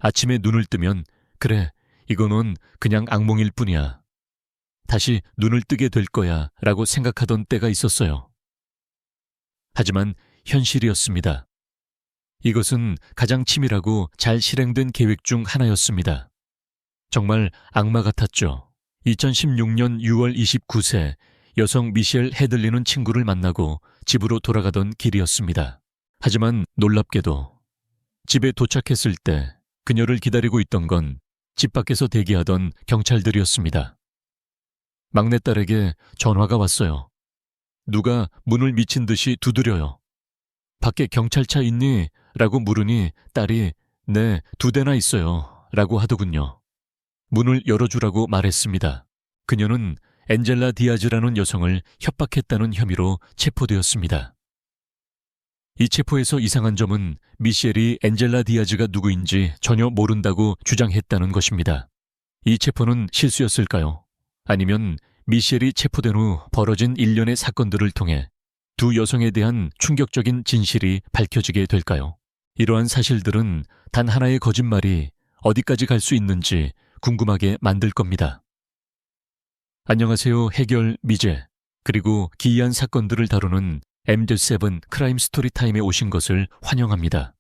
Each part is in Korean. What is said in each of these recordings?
아침에 눈을 뜨면 그래, 이거는 그냥 악몽일 뿐이야. 다시 눈을 뜨게 될 거야 라고 생각하던 때가 있었어요. 하지만 현실이었습니다. 이것은 가장 치밀하고 잘 실행된 계획 중 하나였습니다. 정말 악마 같았죠. 2016년 6월 29세 여성 미셸 헤들리는 친구를 만나고 집으로 돌아가던 길이었습니다. 하지만 놀랍게도 집에 도착했을 때 그녀를 기다리고 있던 건 집 밖에서 대기하던 경찰들이었습니다. 막내딸에게 전화가 왔어요. 누가 문을 미친 듯이 두드려요. 밖에 경찰차 있니? 라고 물으니 딸이 네, 2대나 있어요. 라고 하더군요. 문을 열어주라고 말했습니다. 그녀는 엔젤라 디아즈라는 여성을 협박했다는 혐의로 체포되었습니다. 이 체포에서 이상한 점은 미셸이 엔젤라 디아즈가 누구인지 전혀 모른다고 주장했다는 것입니다. 이 체포는 실수였을까요? 아니면 미셸이 체포된 후 벌어진 일련의 사건들을 통해 두 여성에 대한 충격적인 진실이 밝혀지게 될까요? 이러한 사실들은 단 하나의 거짓말이 어디까지 갈 수 있는지 궁금하게 만들 겁니다. 안녕하세요, 해결 미제. 그리고 기이한 사건들을 다루는 MD7 크라임 스토리 타임에 오신 것을 환영합니다.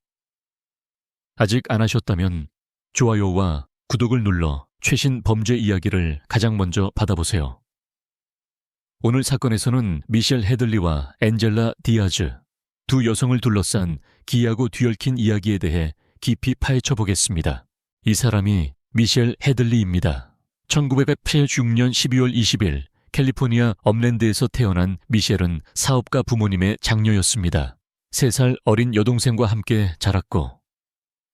아직 안 하셨다면 좋아요와 구독을 눌러 최신 범죄 이야기를 가장 먼저 받아보세요. 오늘 사건에서는 미셸 헤들리와 엔젤라 디아즈, 두 여성을 둘러싼 기이하고 뒤얽힌 이야기에 대해 깊이 파헤쳐 보겠습니다. 이 사람이 미셸 헤들리입니다. 1986년 12월 20일 캘리포니아 업랜드에서 태어난 미셸은 사업가 부모님의 장녀였습니다. 3살 어린 여동생과 함께 자랐고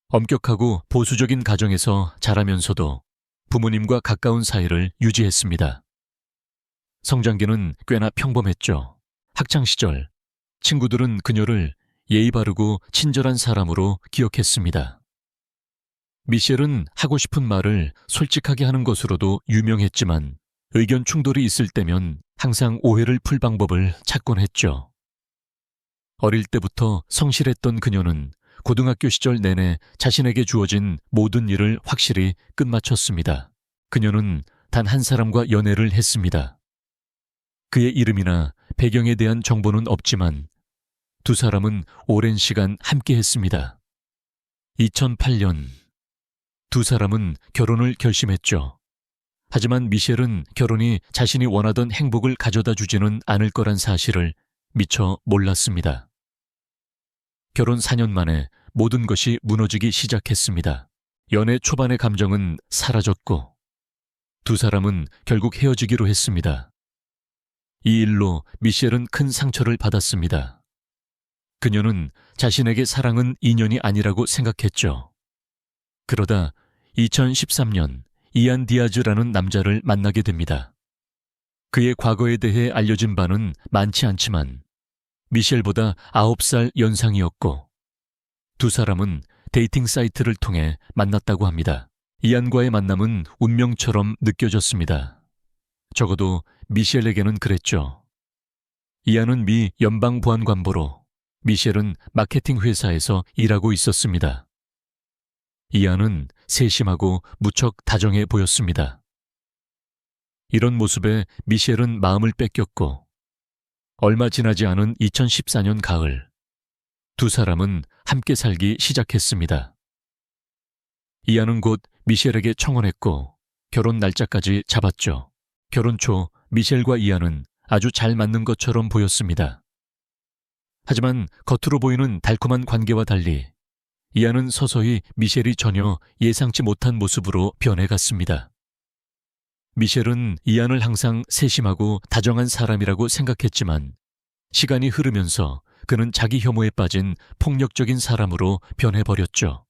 엄격하고 보수적인 가정에서 자라면서도 부모님과 가까운 사이를 유지했습니다. 성장기는 꽤나 평범했죠. 학창시절 친구들은 그녀를 예의 바르고 친절한 사람으로 기억했습니다. 미셸은 하고 싶은 말을 솔직하게 하는 것으로도 유명했지만 의견 충돌이 있을 때면 항상 오해를 풀 방법을 찾곤 했죠. 어릴 때부터 성실했던 그녀는 고등학교 시절 내내 자신에게 주어진 모든 일을 확실히 끝마쳤습니다. 그녀는 단 한 사람과 연애를 했습니다. 그의 이름이나 배경에 대한 정보는 없지만 두 사람은 오랜 시간 함께 했습니다. 2008년 두 사람은 결혼을 결심했죠. 하지만 미셸은 결혼이 자신이 원하던 행복을 가져다 주지는 않을 거란 사실을 미처 몰랐습니다. 결혼 4년 만에 모든 것이 무너지기 시작했습니다. 연애 초반의 감정은 사라졌고 두 사람은 결국 헤어지기로 했습니다. 이 일로 미셸은 큰 상처를 받았습니다. 그녀는 자신에게 사랑은 인연이 아니라고 생각했죠. 그러다 2013년 이안 디아즈라는 남자를 만나게 됩니다. 그의 과거에 대해 알려진 바는 많지 않지만 미셸보다 9살 연상이었고 두 사람은 데이팅 사이트를 통해 만났다고 합니다. 이안과의 만남은 운명처럼 느껴졌습니다. 적어도 미셸에게는 그랬죠. 이안은 미 연방보안관보로 미셸은 마케팅 회사에서 일하고 있었습니다. 이안은 세심하고 무척 다정해 보였습니다. 이런 모습에 미셸은 마음을 뺏겼고 얼마 지나지 않은 2014년 가을 두 사람은 함께 살기 시작했습니다. 이안은 곧 미셸에게 청혼했고 결혼 날짜까지 잡았죠. 결혼 초 미셸과 이안은 아주 잘 맞는 것처럼 보였습니다. 하지만 겉으로 보이는 달콤한 관계와 달리 이안은 서서히 미셸이 전혀 예상치 못한 모습으로 변해갔습니다. 미셸은 이안을 항상 세심하고 다정한 사람이라고 생각했지만 시간이 흐르면서 그는 자기 혐오에 빠진 폭력적인 사람으로 변해버렸죠.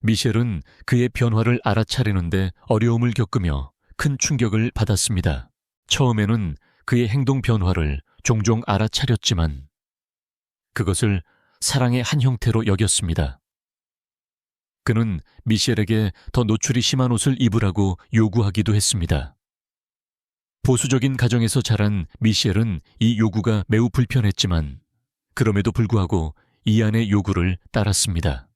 미셸은 그의 변화를 알아차리는데 어려움을 겪으며 큰 충격을 받았습니다. 처음에는 그의 행동 변화를 종종 알아차렸지만 그것을 사랑의 한 형태로 여겼습니다. 그는 미셸에게 더 노출이 심한 옷을 입으라고 요구하기도 했습니다. 보수적인 가정에서 자란 미셸은 이 요구가 매우 불편했지만 그럼에도 불구하고 이안의 요구를 따랐습니다.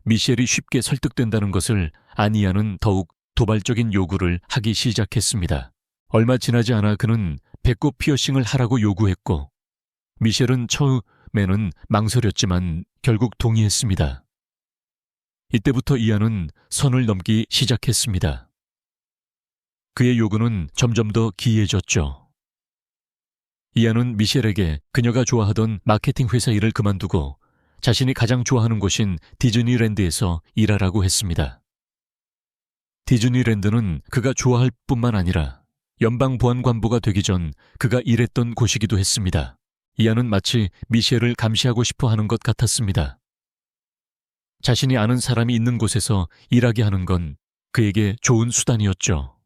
미셸이 쉽게 설득된다는 것을 안 이안은 더욱 도발적인 요구를 하기 시작했습니다. 얼마 지나지 않아 그는 배꼽 피어싱을 하라고 요구했고, 미셸은 처음에는 망설였지만 결국 동의했습니다. 이때부터 이안은 선을 넘기 시작했습니다. 그의 요구는 점점 더 기이해졌죠. 이안은 미셸에게 그녀가 좋아하던 마케팅 회사 일을 그만두고 자신이 가장 좋아하는 곳인 디즈니랜드에서 일하라고 했습니다. 디즈니랜드는 그가 좋아할 뿐만 아니라 연방보안관보가 되기 전 그가 일했던 곳이기도 했습니다. 이안은 마치 미셸을 감시하고 싶어 하는 것 같았습니다. 자신이 아는 사람이 있는 곳에서 일하게 하는 건 그에게 좋은 수단이었죠.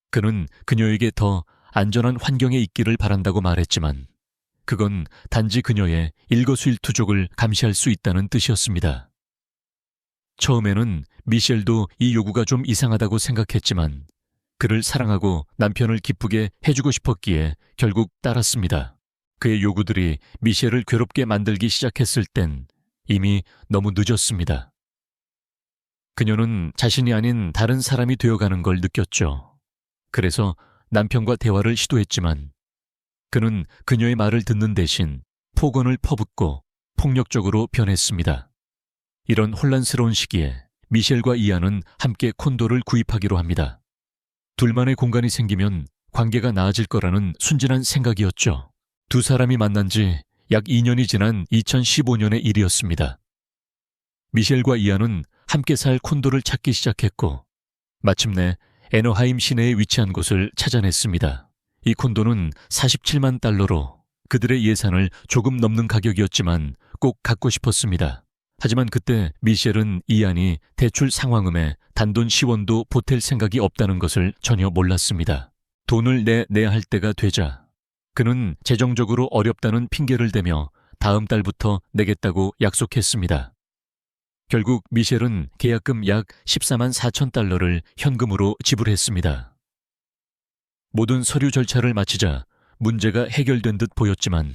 그는 그녀에게 더 안전한 환경에 있기를 바란다고 말했지만 그건 단지 그녀의 일거수일투족을 감시할 수 있다는 뜻이었습니다. 처음에는 미셸도 이 요구가 좀 이상하다고 생각했지만 그를 사랑하고 남편을 기쁘게 해주고 싶었기에 결국 따랐습니다. 그의 요구들이 미셸을 괴롭게 만들기 시작했을 땐 이미 너무 늦었습니다. 그녀는 자신이 아닌 다른 사람이 되어가는 걸 느꼈죠. 그래서 남편과 대화를 시도했지만 그는 그녀의 말을 듣는 대신 폭언을 퍼붓고 폭력적으로 변했습니다. 이런 혼란스러운 시기에 미셸과 이안은 함께 콘도를 구입하기로 합니다. 둘만의 공간이 생기면 관계가 나아질 거라는 순진한 생각이었죠. 두 사람이 만난 지 약 2년이 지난 2015년의 일이었습니다. 미셸과 이안은 함께 살 콘도를 찾기 시작했고 마침내 애너하임 시내에 위치한 곳을 찾아냈습니다. 이 콘도는 47만 달러로 그들의 예산을 조금 넘는 가격이었지만 꼭 갖고 싶었습니다. 하지만 그때 미셸은 이안이 대출 상환금에 단돈 10원도 보탤 생각이 없다는 것을 전혀 몰랐습니다. 돈을 내야 할 때가 되자 그는 재정적으로 어렵다는 핑계를 대며 다음 달부터 내겠다고 약속했습니다. 결국 미셸은 계약금 약 14만 4천 달러를 현금으로 지불했습니다. 모든 서류 절차를 마치자 문제가 해결된 듯 보였지만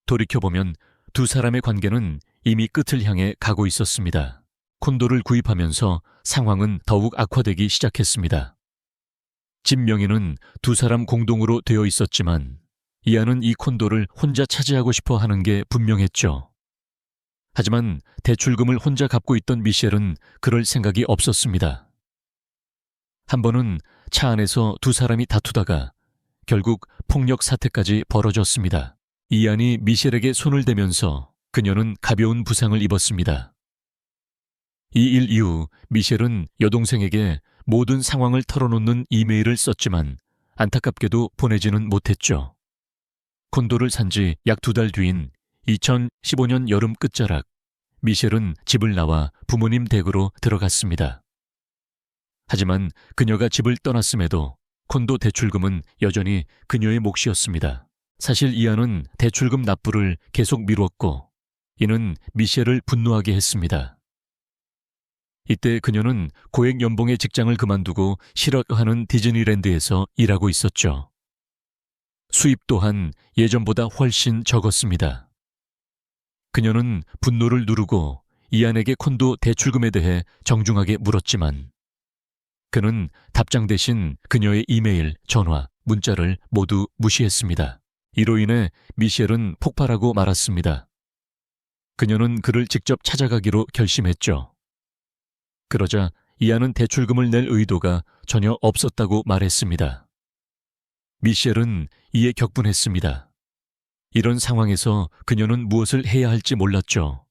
돌이켜보면 두 사람의 관계는 이미 끝을 향해 가고 있었습니다. 콘도를 구입하면서 상황은 더욱 악화되기 시작했습니다. 집 명의는 두 사람 공동으로 되어 있었지만 이안은 이 콘도를 혼자 차지하고 싶어 하는 게 분명했죠. 하지만 대출금을 혼자 갚고 있던 미셸은 그럴 생각이 없었습니다. 한 번은 차 안에서 두 사람이 다투다가 결국 폭력 사태까지 벌어졌습니다. 이안이 미셸에게 손을 대면서 그녀는 가벼운 부상을 입었습니다. 이 일 이후 미셸은 여동생에게 모든 상황을 털어놓는 이메일을 썼지만 안타깝게도 보내지는 못했죠. 콘도를 산 지 약 2달 뒤인 2015년 여름 끝자락 미셸은 집을 나와 부모님 댁으로 들어갔습니다. 하지만 그녀가 집을 떠났음에도 콘도 대출금은 여전히 그녀의 몫이었습니다. 사실 이안은 대출금 납부를 계속 미뤘고 이는 미셸을 분노하게 했습니다. 이때 그녀는 고액 연봉의 직장을 그만두고 싫어하는 디즈니랜드에서 일하고 있었죠. 수입 또한 예전보다 훨씬 적었습니다. 그녀는 분노를 누르고 이안에게 콘도 대출금에 대해 정중하게 물었지만 그는 답장 대신 그녀의 이메일, 전화, 문자를 모두 무시했습니다. 이로 인해 미셸은 폭발하고 말았습니다. 그녀는 그를 직접 찾아가기로 결심했죠. 그러자 이안은 대출금을 낼 의도가 전혀 없었다고 말했습니다. 미셸은 이에 격분했습니다. 이런 상황에서 그녀는 무엇을 해야 할지 몰랐죠.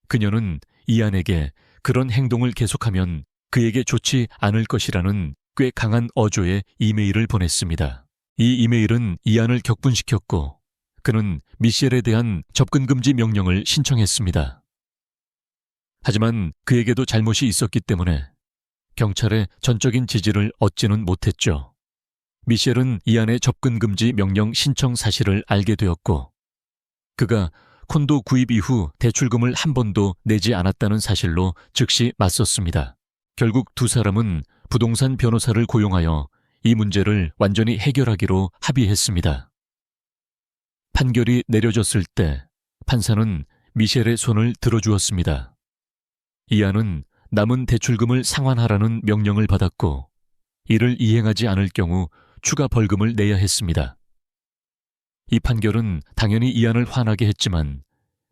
그녀는 이안에게 그런 행동을 계속하면 그에게 좋지 않을 것이라는 꽤 강한 어조의 이메일을 보냈습니다. 이 이메일은 이안을 격분시켰고 그는 미셸에 대한 접근금지 명령을 신청했습니다. 하지만 그에게도 잘못이 있었기 때문에 경찰의 전적인 지지를 얻지는 못했죠. 미셸은 이안의 접근금지 명령 신청 사실을 알게 되었고 그가 콘도 구입 이후 대출금을 한 번도 내지 않았다는 사실로 즉시 맞섰습니다. 결국 두 사람은 부동산 변호사를 고용하여 이 문제를 완전히 해결하기로 합의했습니다. 판결이 내려졌을 때 판사는 미셸의 손을 들어주었습니다. 이안은 남은 대출금을 상환하라는 명령을 받았고 이를 이행하지 않을 경우 추가 벌금을 내야 했습니다. 이 판결은 당연히 이안을 화나게 했지만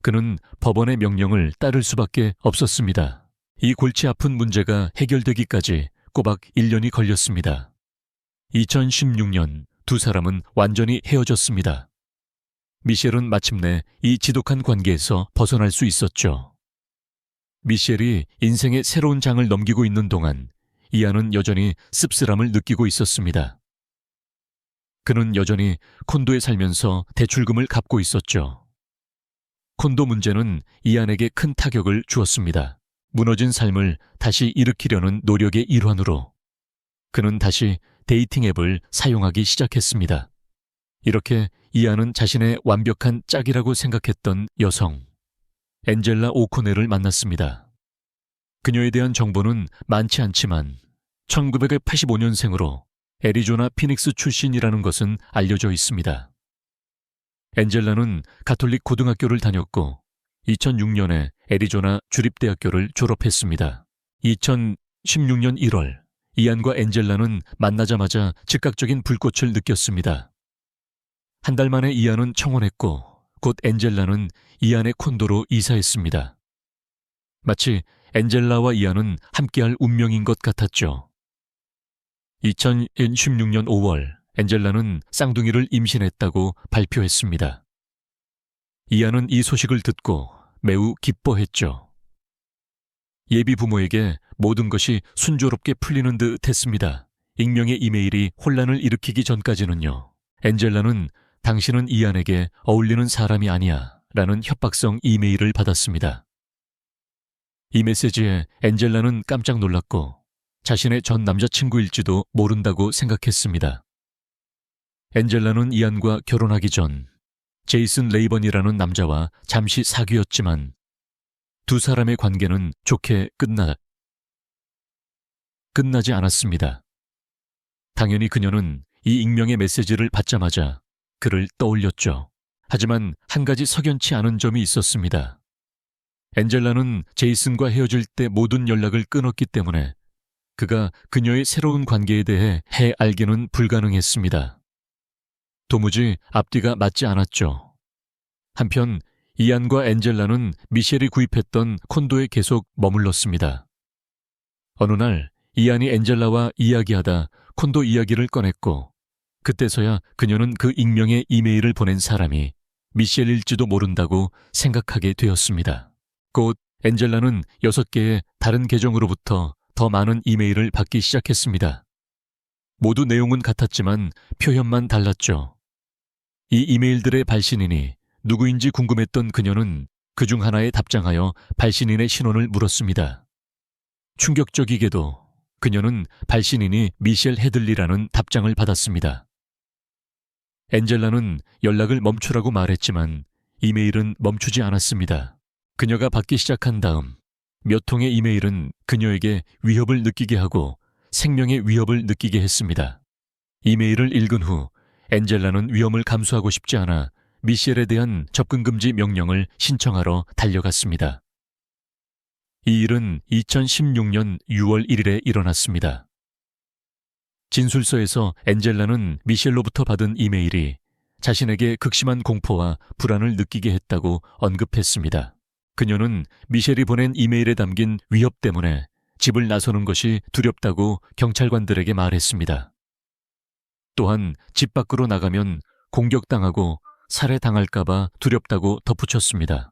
그는 법원의 명령을 따를 수밖에 없었습니다. 이 골치 아픈 문제가 해결되기까지 꼬박 1년이 걸렸습니다. 2016년 두 사람은 완전히 헤어졌습니다. 미셸은 마침내 이 지독한 관계에서 벗어날 수 있었죠. 미셸이 인생의 새로운 장을 넘기고 있는 동안 이안은 여전히 씁쓸함을 느끼고 있었습니다. 그는 여전히 콘도에 살면서 대출금을 갚고 있었죠. 콘도 문제는 이안에게 큰 타격을 주었습니다. 무너진 삶을 다시 일으키려는 노력의 일환으로 그는 다시 데이팅 앱을 사용하기 시작했습니다. 이렇게 이안은 자신의 완벽한 짝이라고 생각했던 여성 엔젤라 오코넬을 만났습니다. 그녀에 대한 정보는 많지 않지만 1985년생으로 애리조나 피닉스 출신이라는 것은 알려져 있습니다. 엔젤라는 가톨릭 고등학교를 다녔고 2006년에 애리조나 주립대학교를 졸업했습니다. 2016년 1월 이안과 엔젤라는 만나자마자 즉각적인 불꽃을 느꼈습니다. 한 달 만에 이안은 청혼했고 곧 엔젤라는 이안의 콘도로 이사했습니다. 마치 엔젤라와 이안은 함께할 운명인 것 같았죠. 2016년 5월 엔젤라는 쌍둥이를 임신했다고 발표했습니다. 이안은 이 소식을 듣고 매우 기뻐했죠. 예비 부모에게 모든 것이 순조롭게 풀리는 듯 했습니다. 익명의 이메일이 혼란을 일으키기 전까지는요. 엔젤라는 당신은 이안에게 어울리는 사람이 아니야 라는 협박성 이메일을 받았습니다. 이 메시지에 엔젤라는 깜짝 놀랐고 자신의 전 남자친구일지도 모른다고 생각했습니다. 엔젤라는 이안과 결혼하기 전 제이슨 레이번이라는 남자와 잠시 사귀었지만 두 사람의 관계는 좋게 끝나지 않았습니다. 당연히 그녀는 이 익명의 메시지를 받자마자 그를 떠올렸죠. 하지만 한 가지 석연치 않은 점이 있었습니다. 엔젤라는 제이슨과 헤어질 때 모든 연락을 끊었기 때문에 그가 그녀의 새로운 관계에 대해 알기는 불가능했습니다. 도무지 앞뒤가 맞지 않았죠. 한편 이안과 엔젤라는 미셸이 구입했던 콘도에 계속 머물렀습니다. 어느 날 이안이 엔젤라와 이야기하다 콘도 이야기를 꺼냈고 그때서야 그녀는 그 익명의 이메일을 보낸 사람이 미셸일지도 모른다고 생각하게 되었습니다. 곧 엔젤라는 6개의 다른 계정으로부터 더 많은 이메일을 받기 시작했습니다. 모두 내용은 같았지만 표현만 달랐죠. 이 이메일들의 발신인이 누구인지 궁금했던 그녀는 그중 하나에 답장하여 발신인의 신원을 물었습니다. 충격적이게도 그녀는 발신인이 미셸 헤들리라는 답장을 받았습니다. 엔젤라는 연락을 멈추라고 말했지만 이메일은 멈추지 않았습니다. 그녀가 받기 시작한 다음 몇 통의 이메일은 그녀에게 위협을 느끼게 하고 생명의 위협을 느끼게 했습니다. 이메일을 읽은 후 엔젤라는 위험을 감수하고 싶지 않아 미셸에 대한 접근 금지 명령을 신청하러 달려갔습니다. 이 일은 2016년 6월 1일에 일어났습니다. 진술서에서 엔젤라는 미셸로부터 받은 이메일이 자신에게 극심한 공포와 불안을 느끼게 했다고 언급했습니다. 그녀는 미셸이 보낸 이메일에 담긴 위협 때문에 집을 나서는 것이 두렵다고 경찰관들에게 말했습니다. 또한 집 밖으로 나가면 공격당하고 살해당할까봐 두렵다고 덧붙였습니다.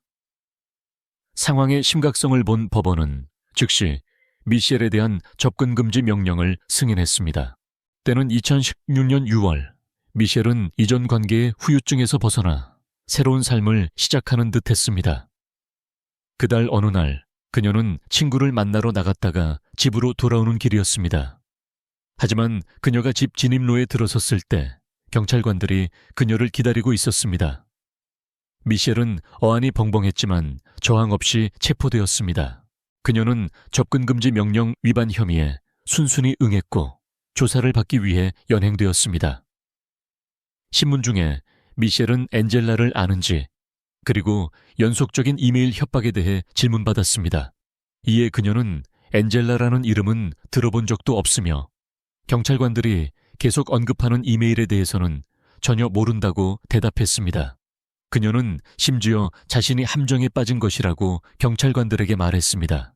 상황의 심각성을 본 법원은 즉시 미셸에 대한 접근 금지 명령을 승인했습니다. 때는 2016년 6월, 미셸은 이전 관계의 후유증에서 벗어나 새로운 삶을 시작하는 듯 했습니다. 그달 어느 날 그녀는 친구를 만나러 나갔다가 집으로 돌아오는 길이었습니다. 하지만 그녀가 집 진입로에 들어섰을 때 경찰관들이 그녀를 기다리고 있었습니다. 미셸은 어안이 벙벙했지만 저항 없이 체포되었습니다. 그녀는 접근금지 명령 위반 혐의에 순순히 응했고 조사를 받기 위해 연행되었습니다. 신문 중에 미셸은 엔젤라를 아는지 그리고 연속적인 이메일 협박에 대해 질문받았습니다. 이에 그녀는 엔젤라라는 이름은 들어본 적도 없으며 경찰관들이 계속 언급하는 이메일에 대해서는 전혀 모른다고 대답했습니다. 그녀는 심지어 자신이 함정에 빠진 것이라고 경찰관들에게 말했습니다.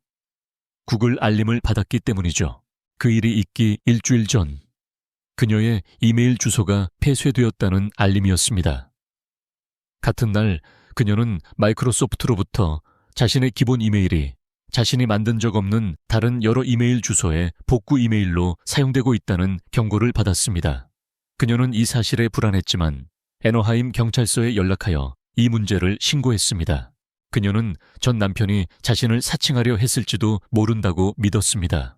구글 알림을 받았기 때문이죠. 그 일이 있기 일주일 전 그녀의 이메일 주소가 폐쇄되었다는 알림이었습니다. 같은 날 그녀는 마이크로소프트로부터 자신의 기본 이메일이 자신이 만든 적 없는 다른 여러 이메일 주소에 복구 이메일로 사용되고 있다는 경고를 받았습니다. 그녀는 이 사실에 불안했지만 애너하임 경찰서에 연락하여 이 문제를 신고했습니다. 그녀는 전 남편이 자신을 사칭하려 했을지도 모른다고 믿었습니다.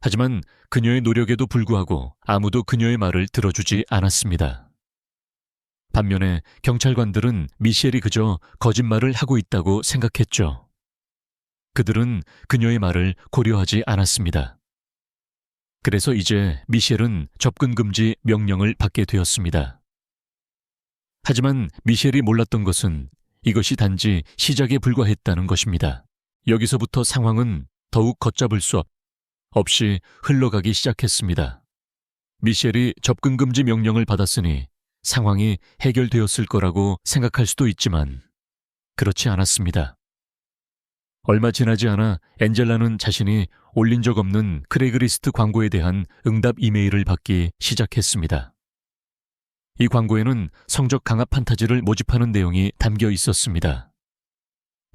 하지만 그녀의 노력에도 불구하고 아무도 그녀의 말을 들어주지 않았습니다. 반면에 경찰관들은 미셸이 그저 거짓말을 하고 있다고 생각했죠. 그들은 그녀의 말을 고려하지 않았습니다. 그래서 이제 미셸은 접근 금지 명령을 받게 되었습니다. 하지만 미셸이 몰랐던 것은 이것이 단지 시작에 불과했다는 것입니다. 여기서부터 상황은 더욱 걷잡을 수 없이 흘러가기 시작했습니다. 미셸이 접근 금지 명령을 받았으니 상황이 해결되었을 거라고 생각할 수도 있지만 그렇지 않았습니다. 얼마 지나지 않아 엔젤라는 자신이 올린 적 없는 크레이그리스트 광고에 대한 응답 이메일을 받기 시작했습니다. 이 광고에는 성적 강압 판타지를 모집하는 내용이 담겨 있었습니다.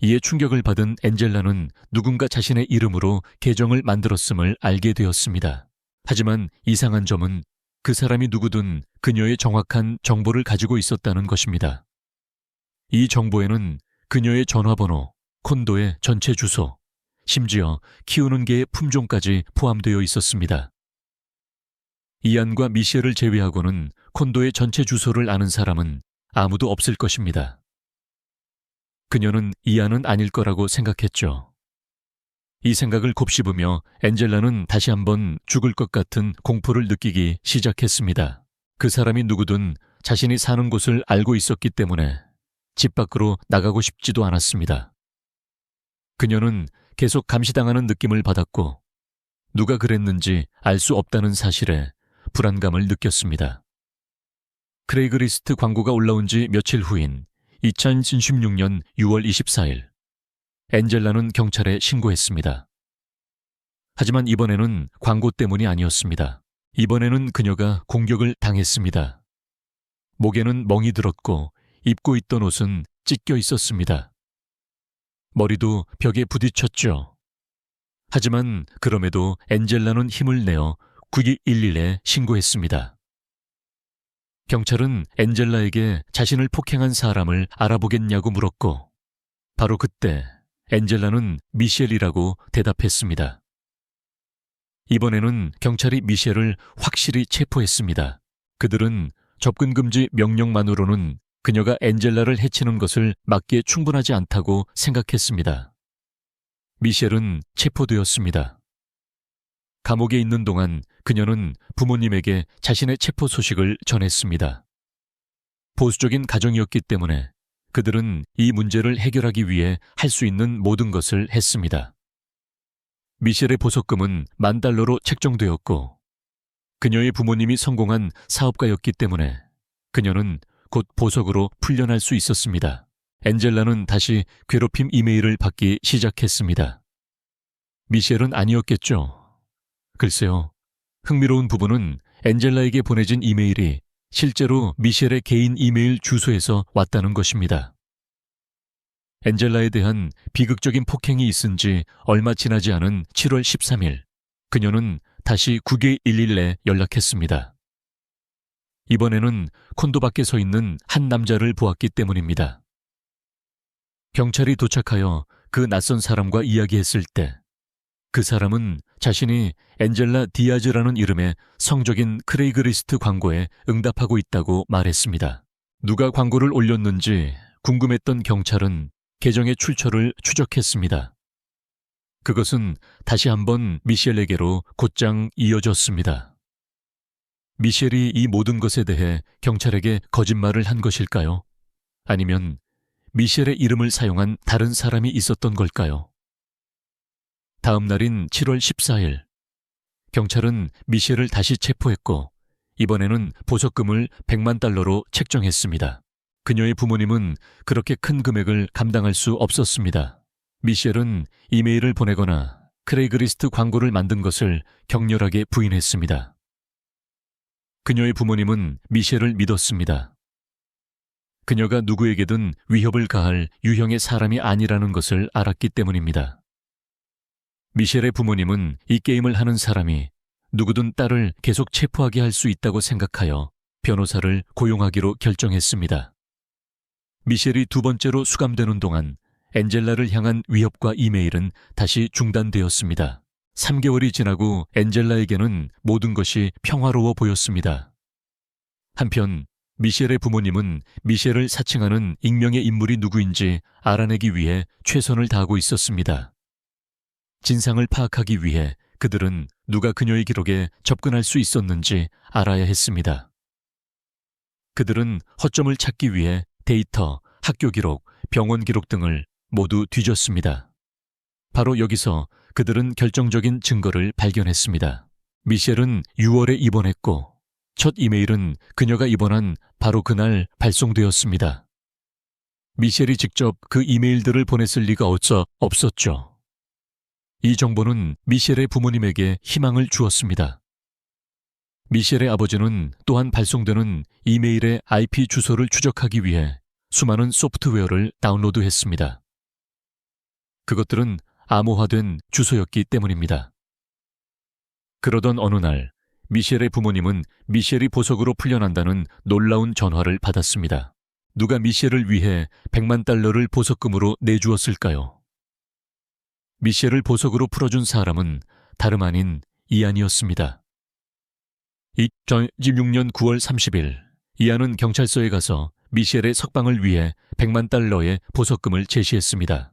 이에 충격을 받은 엔젤라는 누군가 자신의 이름으로 계정을 만들었음을 알게 되었습니다. 하지만 이상한 점은 그 사람이 누구든 그녀의 정확한 정보를 가지고 있었다는 것입니다. 이 정보에는 그녀의 전화번호, 콘도의 전체 주소, 심지어 키우는 개의 품종까지 포함되어 있었습니다. 이안과 미셸을 제외하고는 콘도의 전체 주소를 아는 사람은 아무도 없을 것입니다. 그녀는 이안은 아닐 거라고 생각했죠. 이 생각을 곱씹으며 엔젤라는 다시 한번 죽을 것 같은 공포를 느끼기 시작했습니다. 그 사람이 누구든 자신이 사는 곳을 알고 있었기 때문에 집 밖으로 나가고 싶지도 않았습니다. 그녀는 계속 감시당하는 느낌을 받았고 누가 그랬는지 알 수 없다는 사실에 불안감을 느꼈습니다. 크레이그리스트 광고가 올라온 지 며칠 후인 2016년 6월 24일 엔젤라는 경찰에 신고했습니다. 하지만 이번에는 광고 때문이 아니었습니다. 이번에는 그녀가 공격을 당했습니다. 목에는 멍이 들었고 입고 있던 옷은 찢겨 있었습니다. 머리도 벽에 부딪혔죠. 하지만 그럼에도 엔젤라는 힘을 내어 9211에 신고했습니다. 경찰은 엔젤라에게 자신을 폭행한 사람을 알아보겠냐고 물었고 바로 그때 엔젤라는 미셸이라고 대답했습니다. 이번에는 경찰이 미셸을 확실히 체포했습니다. 그들은 접근금지 명령만으로는 그녀가 엔젤라를 해치는 것을 막기에 충분하지 않다고 생각했습니다. 미셸은 체포되었습니다. 감옥에 있는 동안 그녀는 부모님에게 자신의 체포 소식을 전했습니다. 보수적인 가정이었기 때문에 그들은 이 문제를 해결하기 위해 할 수 있는 모든 것을 했습니다. 미셸의 보석금은 $10,000로 책정되었고 그녀의 부모님이 성공한 사업가였기 때문에 그녀는 곧 보석으로 풀려날 수 있었습니다. 엔젤라는 다시 괴롭힘 이메일을 받기 시작했습니다. 미셸은 아니었겠죠. 글쎄요. 흥미로운 부분은 엔젤라에게 보내진 이메일이 실제로 미셸의 개인 이메일 주소에서 왔다는 것입니다. 엔젤라에 대한 비극적인 폭행이 있은 지 얼마 지나지 않은 7월 13일, 그녀는 다시 9211에 연락했습니다. 이번에는 콘도 밖에 서 있는 한 남자를 보았기 때문입니다. 경찰이 도착하여 그 낯선 사람과 이야기했을 때 그 사람은 자신이 엔젤라 디아즈라는 이름의 성적인 크레이그리스트 광고에 응답하고 있다고 말했습니다. 누가 광고를 올렸는지 궁금했던 경찰은 계정의 출처를 추적했습니다. 그것은 다시 한번 미셸에게로 곧장 이어졌습니다. 미셸이 이 모든 것에 대해 경찰에게 거짓말을 한 것일까요? 아니면 미셸의 이름을 사용한 다른 사람이 있었던 걸까요? 다음 날인 7월 14일, 경찰은 미셸을 다시 체포했고 이번에는 보석금을 100만 달러로 책정했습니다. 그녀의 부모님은 그렇게 큰 금액을 감당할 수 없었습니다. 미셸은 이메일을 보내거나 크레이그리스트 광고를 만든 것을 격렬하게 부인했습니다. 그녀의 부모님은 미셸을 믿었습니다. 그녀가 누구에게든 위협을 가할 유형의 사람이 아니라는 것을 알았기 때문입니다. 미셸의 부모님은 이 게임을 하는 사람이 누구든 딸을 계속 체포하게 할 수 있다고 생각하여 변호사를 고용하기로 결정했습니다. 미셸이 두 번째로 수감되는 동안 엔젤라를 향한 위협과 이메일은 다시 중단되었습니다. 3개월이 지나고 엔젤라에게는 모든 것이 평화로워 보였습니다. 한편 미셸의 부모님은 미셸을 사칭하는 익명의 인물이 누구인지 알아내기 위해 최선을 다하고 있었습니다. 진상을 파악하기 위해 그들은 누가 그녀의 기록에 접근할 수 있었는지 알아야 했습니다. 그들은 허점을 찾기 위해 데이터, 학교 기록, 병원 기록 등을 모두 뒤졌습니다. 바로 여기서 그들은 결정적인 증거를 발견했습니다. 미셸은 6월에 입원했고 첫 이메일은 그녀가 입원한 바로 그날 발송되었습니다. 미셸이 직접 그 이메일들을 보냈을 리가 없었죠. 이 정보는 미셸의 부모님에게 희망을 주었습니다. 미셸의 아버지는 또한 발송되는 이메일의 IP 주소를 추적하기 위해 수많은 소프트웨어를 다운로드했습니다. 그것들은 암호화된 주소였기 때문입니다. 그러던 어느 날 미셸의 부모님은 미셸이 보석으로 풀려난다는 놀라운 전화를 받았습니다. 누가 미셸을 위해 100만 달러를 보석금으로 내주었을까요? 미셸을 보석으로 풀어준 사람은 다름 아닌 이안이었습니다. 2016년 9월 30일, 이안은 경찰서에 가서 미셸의 석방을 위해 100만 달러의 보석금을 제시했습니다.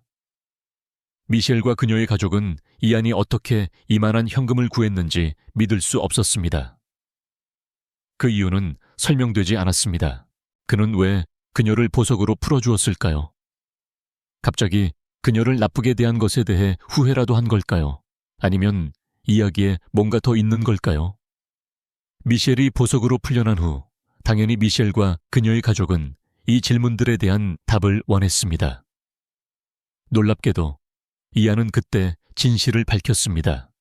미셸과 그녀의 가족은 이안이 어떻게 이만한 현금을 구했는지 믿을 수 없었습니다. 그 이유는 설명되지 않았습니다. 그는 왜 그녀를 보석으로 풀어주었을까요? 갑자기 그녀를 나쁘게 대한 것에 대해 후회라도 한 걸까요? 아니면 이야기에 뭔가 더 있는 걸까요? 미셸이 보석으로 풀려난 후 당연히 미셸과 그녀의 가족은 이 질문들에 대한 답을 원했습니다. 놀랍게도 이안은 그때 진실을 밝혔습니다.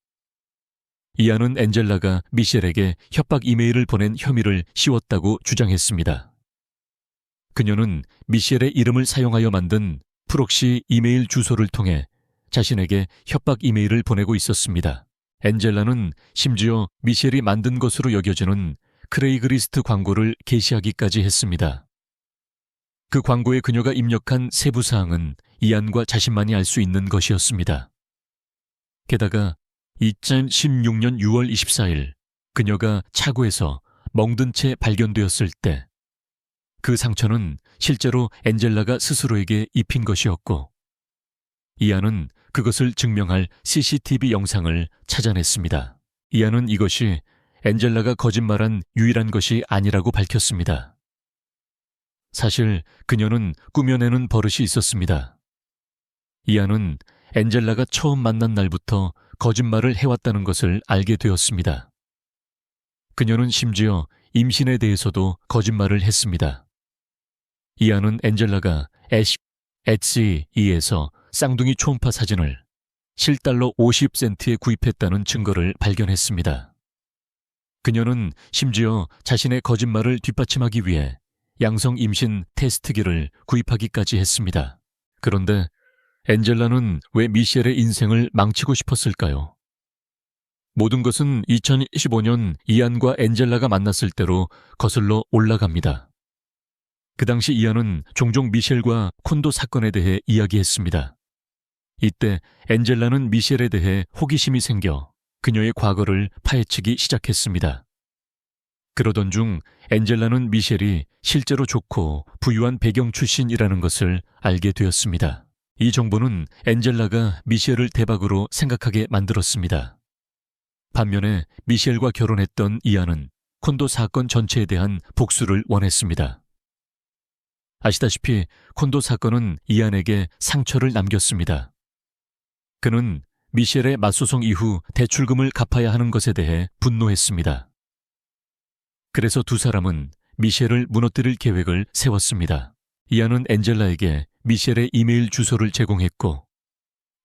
이안은 엔젤라가 미셸에게 협박 이메일을 보낸 혐의를 씌웠다고 주장했습니다. 그녀는 미셸의 이름을 사용하여 만든 프록시 이메일 주소를 통해 자신에게 협박 이메일을 보내고 있었습니다. 엔젤라는 심지어 미셸이 만든 것으로 여겨지는 크레이그리스트 광고를 게시하기까지 했습니다. 그 광고에 그녀가 입력한 세부 사항은 이안과 자신만이 알 수 있는 것이었습니다. 게다가 2016년 6월 24일 그녀가 차고에서 멍든 채 발견되었을 때 그 상처는 실제로 엔젤라가 스스로에게 입힌 것이었고 이안은 그것을 증명할 CCTV 영상을 찾아냈습니다. 이안은 이것이 엔젤라가 거짓말한 유일한 것이 아니라고 밝혔습니다. 사실 그녀는 꾸며내는 버릇이 있었습니다. 이안은 엔젤라가 처음 만난 날부터 거짓말을 해왔다는 것을 알게 되었습니다. 그녀는 심지어 임신에 대해서도 거짓말을 했습니다. 이안은 엔젤라가 엣시에서 쌍둥이 초음파 사진을 실달러 50센트에 구입했다는 증거를 발견했습니다. 그녀는 심지어 자신의 거짓말을 뒷받침하기 위해 양성 임신 테스트기를 구입하기까지 했습니다. 그런데 엔젤라는 왜 미셸의 인생을 망치고 싶었을까요? 모든 것은 2015년 이안과 엔젤라가 만났을 때로 거슬러 올라갑니다. 그 당시 이안은 종종 미셸과 콘도 사건에 대해 이야기했습니다. 이때 엔젤라는 미셸에 대해 호기심이 생겨 그녀의 과거를 파헤치기 시작했습니다. 그러던 중 엔젤라는 미셸이 실제로 좋고 부유한 배경 출신이라는 것을 알게 되었습니다. 이 정보는 엔젤라가 미셸을 대박으로 생각하게 만들었습니다. 반면에 미셸과 결혼했던 이안은 콘도 사건 전체에 대한 복수를 원했습니다. 아시다시피 콘도 사건은 이안에게 상처를 남겼습니다. 그는 미셸의 맞소송 이후 대출금을 갚아야 하는 것에 대해 분노했습니다. 그래서 두 사람은 미셸을 무너뜨릴 계획을 세웠습니다. 이안은 엔젤라에게 미셸의 이메일 주소를 제공했고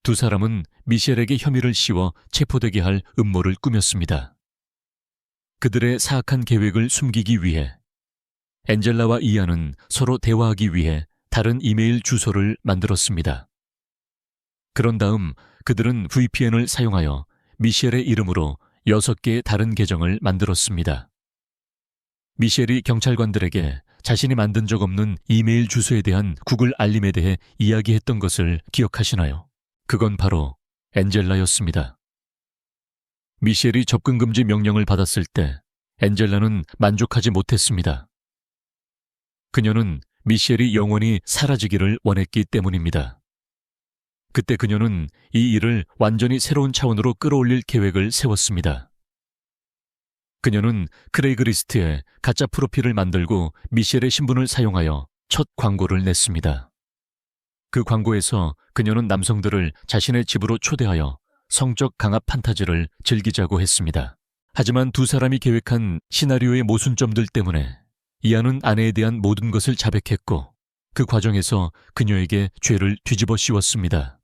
두 사람은 미셸에게 혐의를 씌워 체포되게 할 음모를 꾸몄습니다. 그들의 사악한 계획을 숨기기 위해 엔젤라와 이안은 서로 대화하기 위해 다른 이메일 주소를 만들었습니다. 그런 다음 그들은 VPN을 사용하여 미셸의 이름으로 6개의 다른 계정을 만들었습니다. 미셸이 경찰관들에게 자신이 만든 적 없는 이메일 주소에 대한 구글 알림에 대해 이야기했던 것을 기억하시나요? 그건 바로 엔젤라였습니다. 미셸이 접근 금지 명령을 받았을 때 엔젤라는 만족하지 못했습니다. 그녀는 미셸이 영원히 사라지기를 원했기 때문입니다. 그때 그녀는 이 일을 완전히 새로운 차원으로 끌어올릴 계획을 세웠습니다. 그녀는 크레이그리스트에 가짜 프로필을 만들고 미셸의 신분을 사용하여 첫 광고를 냈습니다. 그 광고에서 그녀는 남성들을 자신의 집으로 초대하여 성적 강압 판타지를 즐기자고 했습니다. 하지만 두 사람이 계획한 시나리오의 모순점들 때문에 이안은 아내에 대한 모든 것을 자백했고 그 과정에서 그녀에게 죄를 뒤집어 씌웠습니다.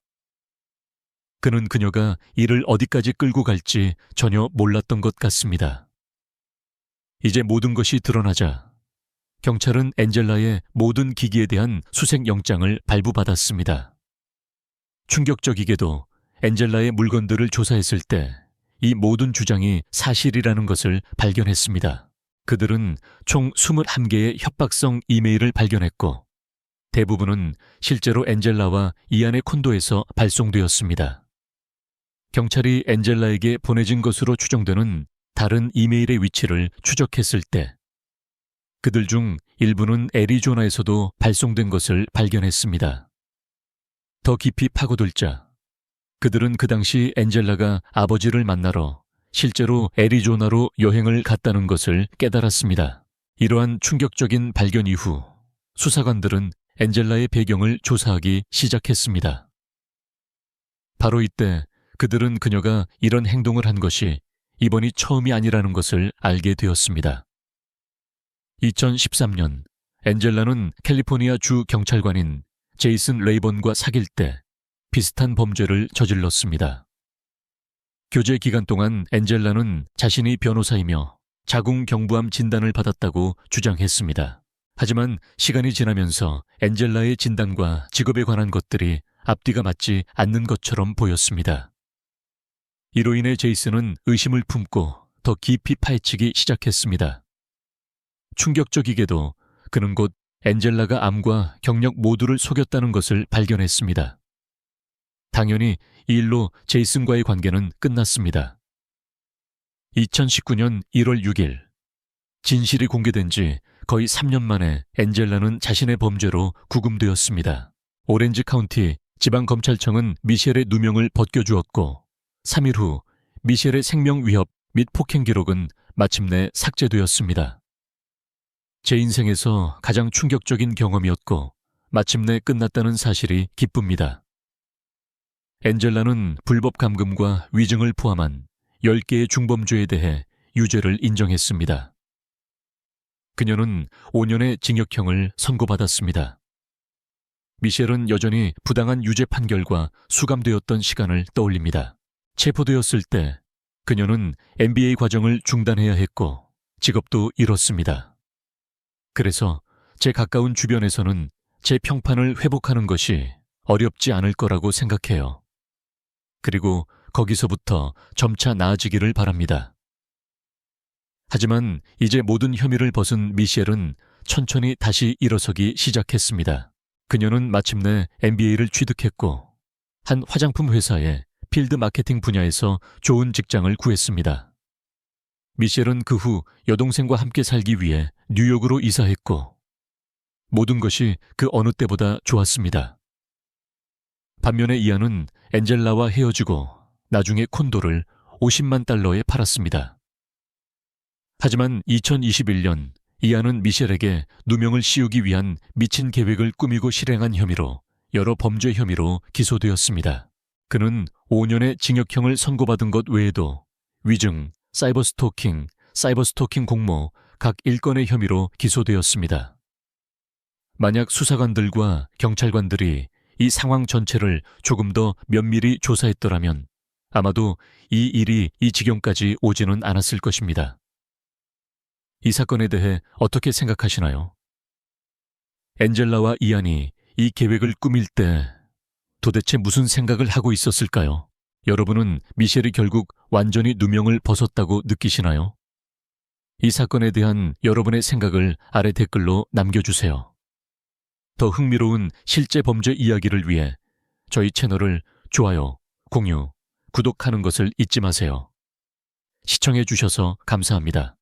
그는 그녀가 이를 어디까지 끌고 갈지 전혀 몰랐던 것 같습니다. 이제 모든 것이 드러나자 경찰은 엔젤라의 모든 기기에 대한 수색 영장을 발부받았습니다. 충격적이게도 엔젤라의 물건들을 조사했을 때 이 모든 주장이 사실이라는 것을 발견했습니다. 그들은 총 21개의 협박성 이메일을 발견했고 대부분은 실제로 엔젤라와 이안의 콘도에서 발송되었습니다. 경찰이 엔젤라에게 보내진 것으로 추정되는 다른 이메일의 위치를 추적했을 때 그들 중 일부는 애리조나에서도 발송된 것을 발견했습니다. 더 깊이 파고들자 그들은 그 당시 엔젤라가 아버지를 만나러 실제로 애리조나로 여행을 갔다는 것을 깨달았습니다. 이러한 충격적인 발견 이후 수사관들은 엔젤라의 배경을 조사하기 시작했습니다. 바로 이때 그들은 그녀가 이런 행동을 한 것이 이번이 처음이 아니라는 것을 알게 되었습니다. 2013년 엔젤라는 캘리포니아 주 경찰관인 제이슨 레이번과 사귈 때 비슷한 범죄를 저질렀습니다. 교제 기간 동안 엔젤라는 자신이 변호사이며 자궁경부암 진단을 받았다고 주장했습니다. 하지만 시간이 지나면서 엔젤라의 진단과 직업에 관한 것들이 앞뒤가 맞지 않는 것처럼 보였습니다. 이로 인해 제이슨은 의심을 품고 더 깊이 파헤치기 시작했습니다. 충격적이게도 그는 곧 엔젤라가 암과 경력 모두를 속였다는 것을 발견했습니다. 당연히 이 일로 제이슨과의 관계는 끝났습니다. 2019년 1월 6일 진실이 공개된 지 거의 3년 만에 엔젤라는 자신의 범죄로 구금되었습니다. 오렌지 카운티 지방검찰청은 미셸의 누명을 벗겨주었고 3일 후 미셸의 생명 위협 및 폭행 기록은 마침내 삭제되었습니다. 제 인생에서 가장 충격적인 경험이었고 마침내 끝났다는 사실이 기쁩니다. 엔젤라는 불법 감금과 위증을 포함한 10개의 중범죄에 대해 유죄를 인정했습니다. 그녀는 5년의 징역형을 선고받았습니다. 미셸은 여전히 부당한 유죄 판결과 수감되었던 시간을 떠올립니다. 체포되었을 때 그녀는 MBA 과정을 중단해야 했고 직업도 잃었습니다. 그래서 제 가까운 주변에서는 제 평판을 회복하는 것이 어렵지 않을 거라고 생각해요. 그리고 거기서부터 점차 나아지기를 바랍니다. 하지만 이제 모든 혐의를 벗은 미셸은 천천히 다시 일어서기 시작했습니다. 그녀는 마침내 MBA를 취득했고 한 화장품 회사에 필드 마케팅 분야에서 좋은 직장을 구했습니다. 미셸은 그 후 여동생과 함께 살기 위해 뉴욕으로 이사했고 모든 것이 그 어느 때보다 좋았습니다. 반면에 이안은 엔젤라와 헤어지고 나중에 콘도를 $500,000에 팔았습니다. 하지만 2021년 이안은 미셸에게 누명을 씌우기 위한 미친 계획을 꾸미고 실행한 혐의로 여러 범죄 혐의로 기소되었습니다. 그는 5년의 징역형을 선고받은 것 외에도 위증, 사이버 스토킹 공모 각 1건의 혐의로 기소되었습니다. 만약 수사관들과 경찰관들이 이 상황 전체를 조금 더 면밀히 조사했더라면 아마도 이 일이 이 지경까지 오지는 않았을 것입니다. 이 사건에 대해 어떻게 생각하시나요? 엔젤라와 이안이 이 계획을 꾸밀 때 도대체 무슨 생각을 하고 있었을까요? 여러분은 미셸이 결국 완전히 누명을 벗었다고 느끼시나요? 이 사건에 대한 여러분의 생각을 아래 댓글로 남겨주세요. 더 흥미로운 실제 범죄 이야기를 위해 저희 채널을 좋아요, 공유, 구독하는 것을 잊지 마세요. 시청해 주셔서 감사합니다.